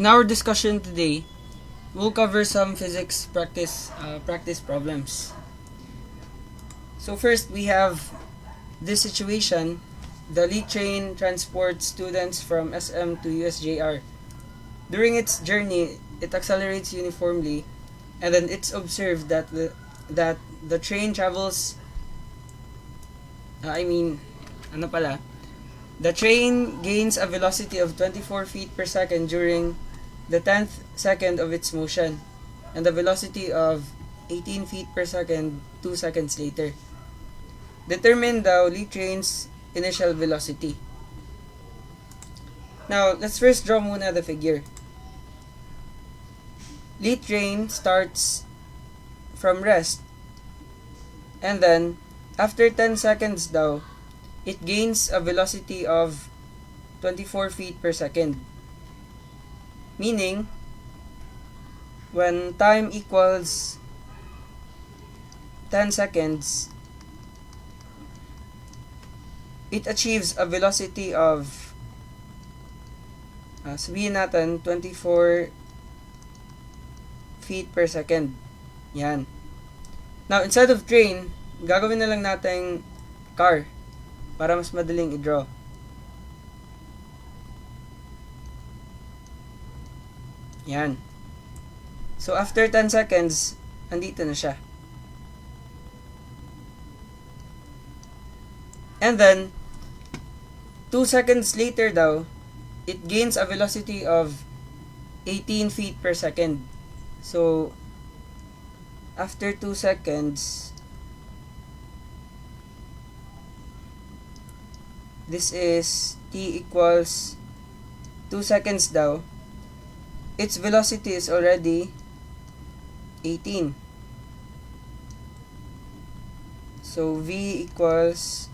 in our discussion today, we'll cover some physics practice problems. So first, we have this situation. The LEAD train transports students from SM to USJ-R. During its journey, it accelerates uniformly, and then it's observed that the train travels. The train gains a velocity of 24 feet per second during the 10th second of its motion, and a velocity of 18 feet per second 2 seconds later. Determine the LEAD train's initial velocity. Now, let's first draw muna the figure. LEAD train starts from rest, and then after 10 seconds daw, it gains a velocity of 24 feet per second. Meaning, when time equals 10 seconds, it achieves a velocity of sabihin natin 24 feet per second. Yan. Now, instead of train, gagawin na lang natin car para mas madaling i-draw. Yan. So, after 10 seconds, andito na siya. And then, 2 seconds later daw, it gains a velocity of 18 feet per second. So, after 2 seconds, this is t equals 2 seconds daw. Its velocity is already 18. So, v equals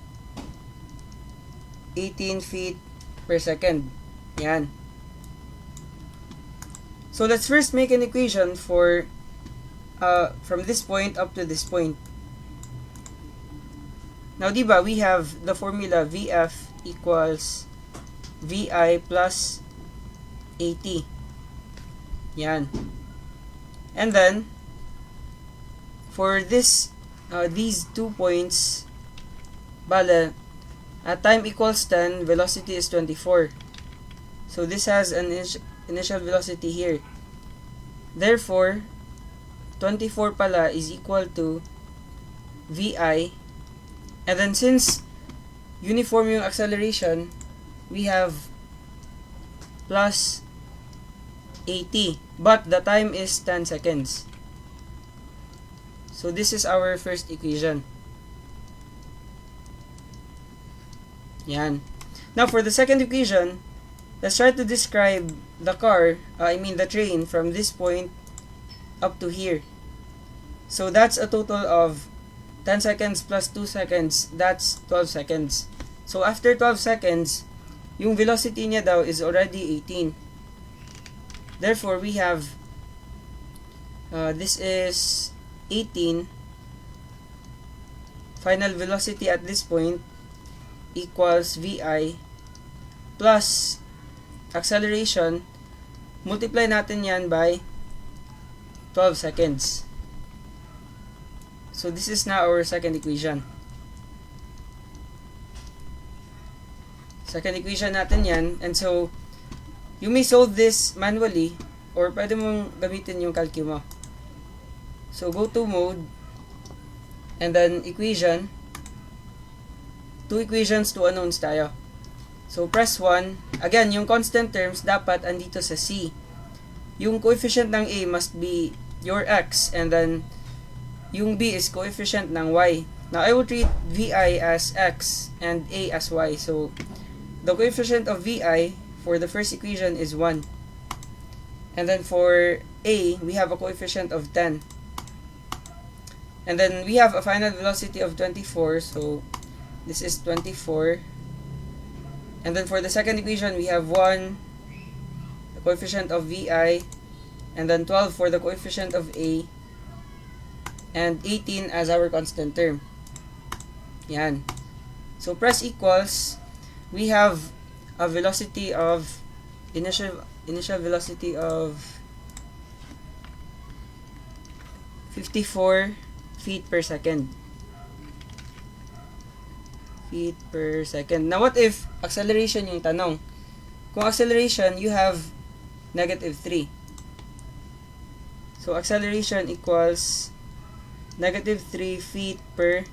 18 feet per second. Yan. So, let's first make an equation for from this point up to this point. Now, diba, we have the formula Vf equals Vi plus At. Yan. And then, for this, these 2 points, bale, at time equals 10, velocity is 24. So, this has an initial velocity here. Therefore, 24 pala is equal to Vi. And then, since uniform yung acceleration, we have plus 80. But the time is 10 seconds. So, this is our first equation. Yan. Now, for the second equation, let's try to describe the the train from this point up to here. So, that's a total of 10 seconds plus 2 seconds, that's 12 seconds. So, after 12 seconds, yung velocity niya daw is already 18. Therefore, we have, this is 18. Final velocity at this point equals Vi plus acceleration, multiply natin yan by 12 seconds. So, this is now our second equation. Second equation natin yan. And so, you may solve this manually or pwede mong gamitin yung calcu mo. So, go to mode and then equation. 2 equations, 2 unknowns tayo. So, press 1. Again, yung constant terms dapat andito sa C. Yung coefficient ng A must be your X, and then yung B is coefficient ng Y. Now, I will treat Vi as X and A as Y. So, the coefficient of Vi for the first equation is 1. And then for A, we have a coefficient of 10. And then we have a final velocity of 24. So, this is 24. And then for the second equation, we have 1, the coefficient of Vi, and then 12 for the coefficient of A, and 18 as our constant term. Yan. So, press equals, we have a velocity of, initial initial velocity of 54 feet per second. Feet per second. Now, what if acceleration yung tanong? Kung acceleration, you have negative 3. So, acceleration equals negative 3 feet per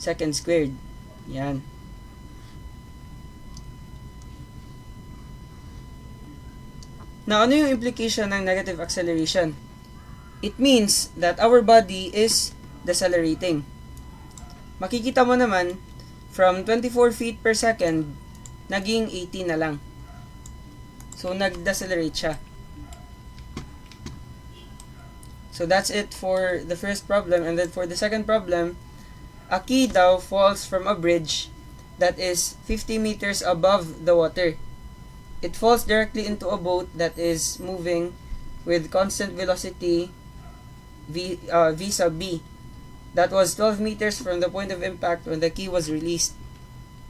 second squared. Yan. Now, ano yung implication ng negative acceleration? It means that our body is decelerating. Makikita mo naman, from 24 feet per second, naging 18 na lang. So, nag-decelerate siya. So, that's it for the first problem. And then for the second problem, a key daw falls from a bridge that is 50 meters above the water. It falls directly into a boat that is moving with constant velocity v sub b. That was 12 meters from the point of impact when the key was released.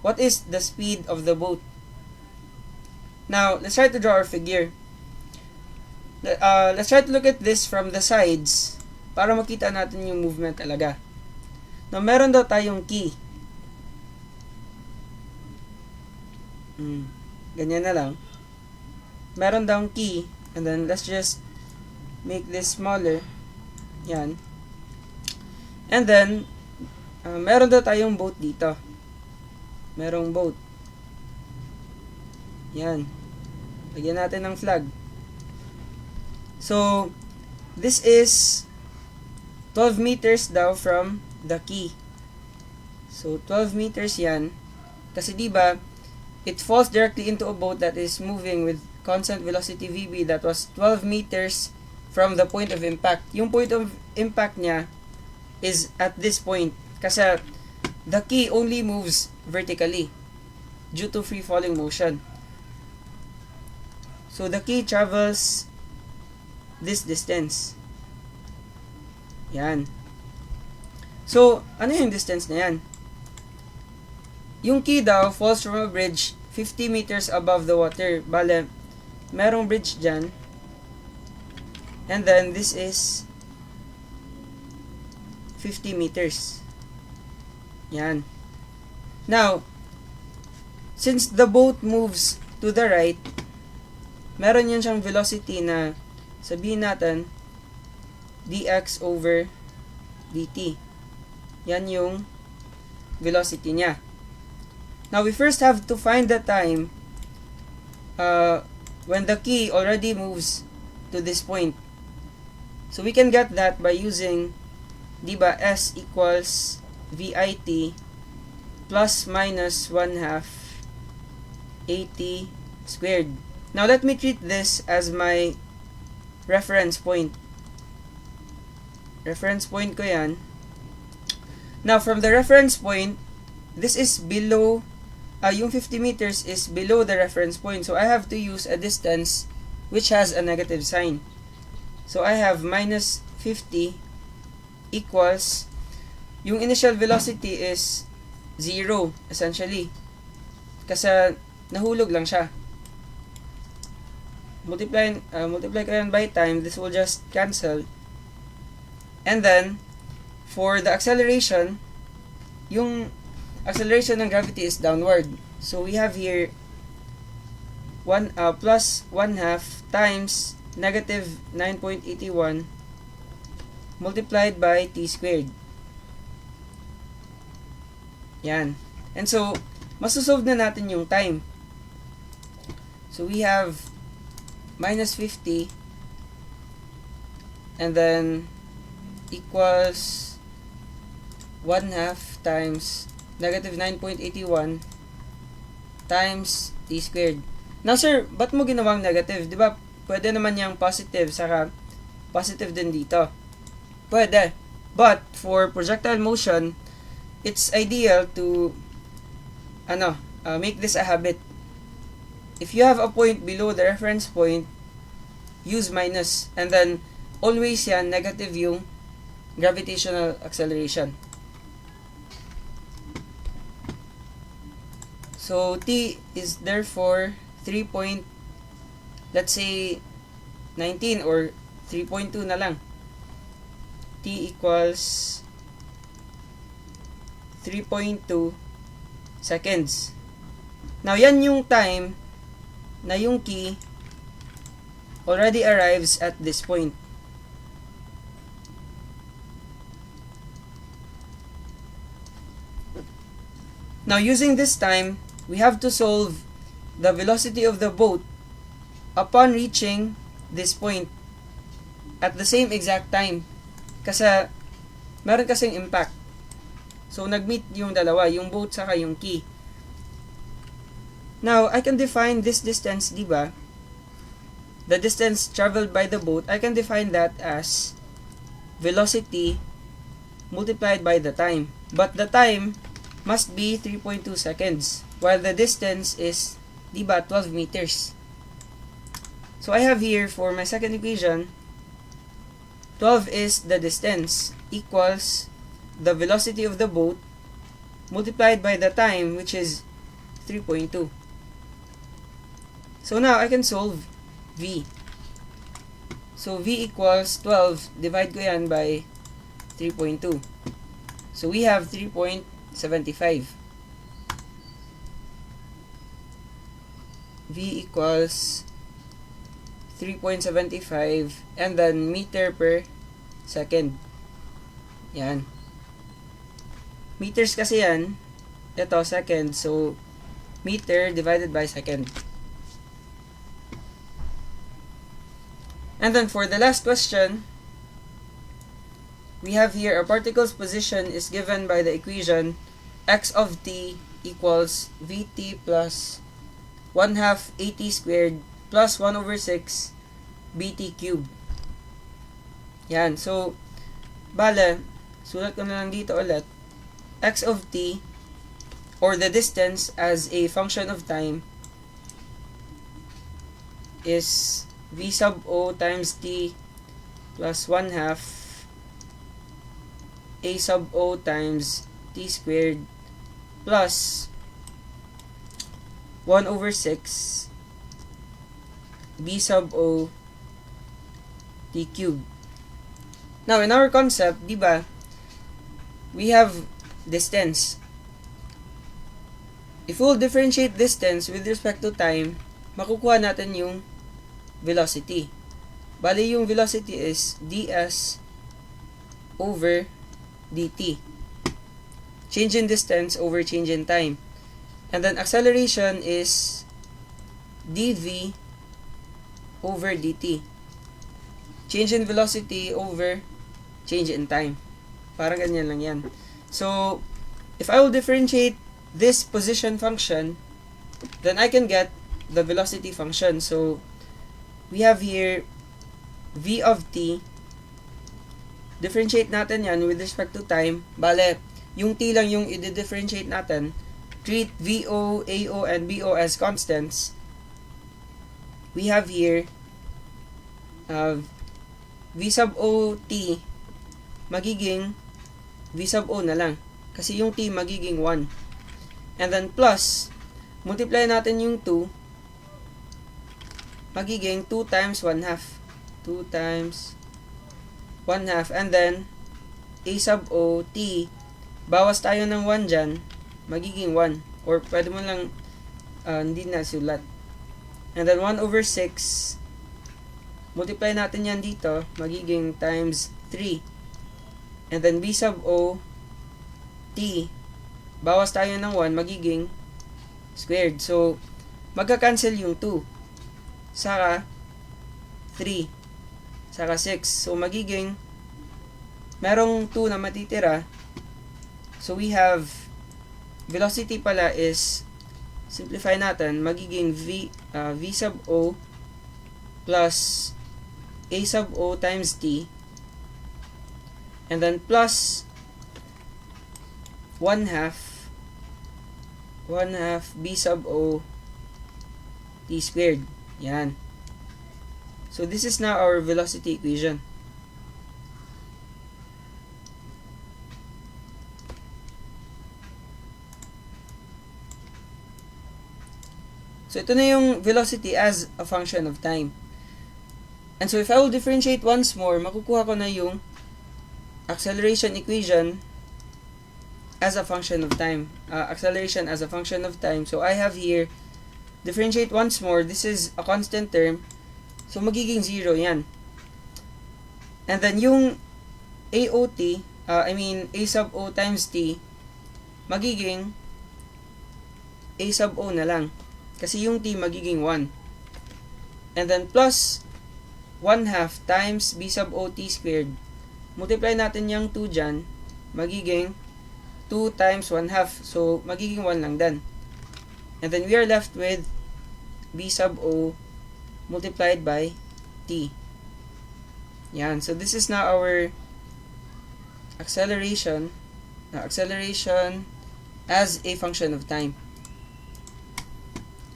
What is the speed of the boat? Now, let's try to draw our figure. Let's try to look at this from the sides para makita natin yung movement talaga. Now, meron daw tayong key. Ganyan na lang. Meron daw key. And then, let's just make this smaller. Yan. And then, meron daw tayong boat dito. Merong boat. Yan. Lagyan natin ng flag. So, this is 12 meters daw from the key. So, 12 meters yan. Kasi diba, it falls directly into a boat that is moving with constant velocity VB that was 12 meters from the point of impact. Yung point of impact niya is at this point. Kasi the key only moves vertically due to free falling motion. So, the key travels this distance. Yan. So, ano yung distance na yan? Yung key daw falls from a bridge 50 meters above the water. Bale, merong bridge dyan. And then, this is 50 meters. Yan. Now, since the boat moves to the right, meron yan siyang velocity na sabihin natin dx over dt. Yan yung velocity niya. Now, we first have to find the time when the key already moves to this point. So, we can get that by using, diba, S equals VIT plus minus 1/2 AT squared. Now, let me treat this as my reference point. Reference point ko yan. Now, from the reference point, this is below, yung 50 meters is below the reference point. So, I have to use a distance which has a negative sign. So, I have minus 50 equals, yung initial velocity is 0, essentially. Kasi, nahulog lang siya. Multiply ko yan by time, this will just cancel. And then, for the acceleration, yung acceleration ng gravity is downward. So, we have here plus 1/2 times negative 9.81 multiplied by t squared. Yan. And so, masosolve na natin yung time. So, we have minus 50 and then equals 1/2 times negative 9.81 times t squared. Now, sir, ba't mo ginawang negative? Di ba, pwede naman yung positive, saka positive din dito. Pwede. But, for projectile motion, it's ideal to make this a habit. If you have a point below the reference point, use minus. And then, always yan, negative yung gravitational acceleration. So, t is therefore 3.8 let's say 19 or 3.2 na lang. T equals 3.2 seconds. Now, yan yung time na yung key already arrives at this point. Now, using this time, we have to solve the velocity of the boat upon reaching this point at the same exact time. Kasi meron kasing impact. So, nag-meet yung dalawa, yung boat saka yung key. Now, I can define this distance, di ba? The distance traveled by the boat, I can define that as velocity multiplied by the time. But the time must be 3.2 seconds, while the distance is, di ba, 12 meters. So, I have here, for my second equation, 12 is the distance, equals the velocity of the boat multiplied by the time, which is 3.2. So, now, I can solve V. So, V equals 12, divide ko yan by 3.2. So, we have 3.75. V equals 3.75 and then meter per second. Yan. Meters kasi yan. Ito, second. So, meter divided by second. And then for the last question, we have here a particle's position is given by the equation x of t equals vt plus 1/2 at squared plus 1 over 6 bt cubed. Yan. So, bale, sulat ko na lang dito ulit. X of t, or the distance as a function of time, is v sub o times t plus 1/2 a sub o times t squared plus 1 over 6 b sub o t cubed. Now, in our concept, di ba, we have distance. If we'll differentiate distance with respect to time, makukuha natin yung velocity. Bali, yung velocity is ds over dt. Change in distance over change in time. And then acceleration is dv over dt. Change in velocity over change in time. Parang ganyan lang yan. So, if I will differentiate this position function, then I can get the velocity function. So, we have here v of t. Differentiate natin yan with respect to time. Bale, yung t lang yung i-differentiate natin. Treat vo, ao, and bo as constants. We have here v sub o t magiging v sub o na lang. Kasi yung t magiging 1. And then plus, multiply natin yung 2, magiging 2 times 1/2. 2 times 1/2. And then, a sub o t, bawas tayo ng 1 dyan, magiging 1. Or pwede mo lang, hindi na sulat. And then 1 over 6, multiply natin yan dito, magiging times 3. And then b sub o t, bawas tayo ng 1, magiging squared. So, magka-cancel yung 2. Saka 3. Saka 6. So, magiging merong 2 na matitira. So, we have velocity pala is, simplify natin, magiging v sub o plus a sub o times t, and then plus 1/2 b sub o t squared. Yan. So, this is now our velocity equation. So, ito na yung velocity as a function of time. And so, if I will differentiate once more, makukuha ko na yung acceleration equation as a function of time. Acceleration as a function of time. So, I have here, differentiate once more. This is a constant term. So, magiging 0 yan. And then, yung AOT, A sub O times T, magiging A sub O na lang. Kasi yung T magiging 1. And then, plus 1/2 times B sub O T squared. Multiply natin yung 2 dyan, magiging 2 times 1/2. So, magiging 1 lang din. And then, we are left with B sub O multiplied by T. Yan. So, this is now our acceleration as a function of time.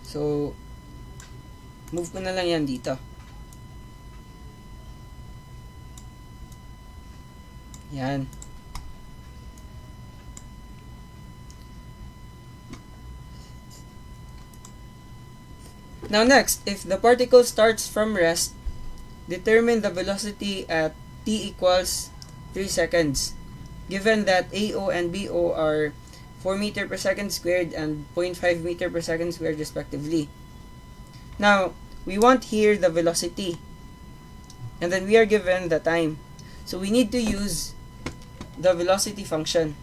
So, move ko na lang yan dito. Yan. Now next, if the particle starts from rest, determine the velocity at t equals 3 seconds. Given that AO and BO are 4 meter per second squared and 0.5 meter per second squared respectively. Now, we want here the velocity. And then we are given the time. So, we need to use the velocity function.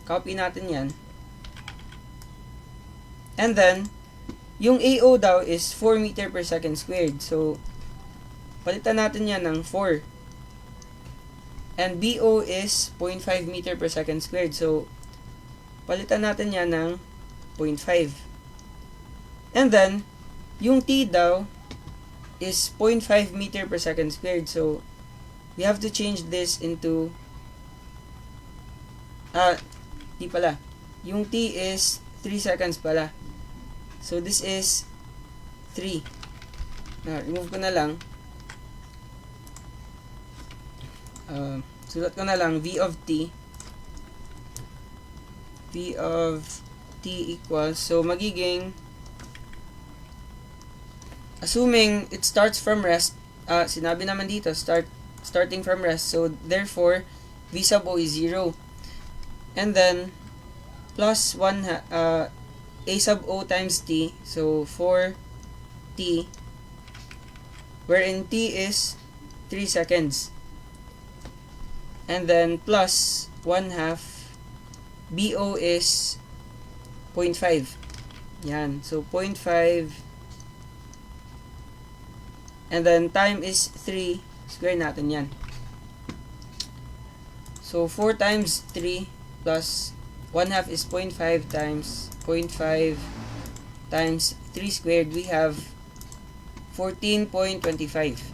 Copy natin yan. And then, yung AO daw is 4 meter per second squared. So, palitan natin yan ng 4. And BO is 0.5 meter per second squared. So, palitan natin yan ng 0.5. And then, yung T daw is 0.5 meter per second squared. So, we have to change this into di pala. Yung T is 3 seconds pala. So, this is 3. Now, remove ko na lang. Sulat ko na lang V of T. V of T equals, so magiging, assuming it starts from rest, sinabi naman dito, starting from rest, so therefore, V sub O is 0. And then, plus 1, A sub O times T, so 4T, wherein T is 3 seconds. And then, plus 1/2, BO is 0.5. Yan, so 0.5. And then, time is 3, square natin yan. So, 4 times 3 plus 1/2 is 0.5 times 0.5 times 3 squared. We have 14.25.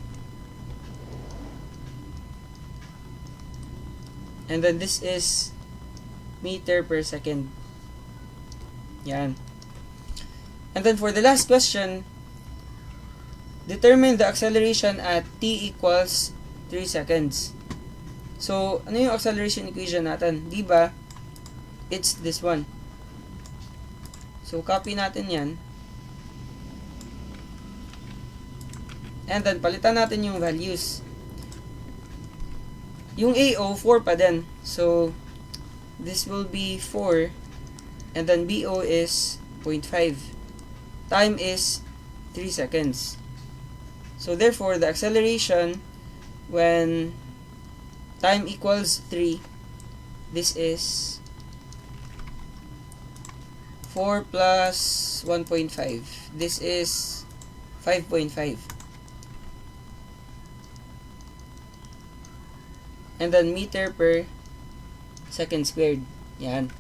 And then this is meter per second. Yan. And then for the last question, determine the acceleration at t equals 3 seconds. So, ano yung acceleration equation natin? Diba? It's this one. So, copy natin yan. And then, palitan natin yung values. Yung AO, 4 pa din. So, this will be 4. And then, BO is 0.5. Time is 3 seconds. So, therefore, the acceleration when time equals 3, this is 4 plus 1.5. This is 5.5. And then meter per second squared. Yan.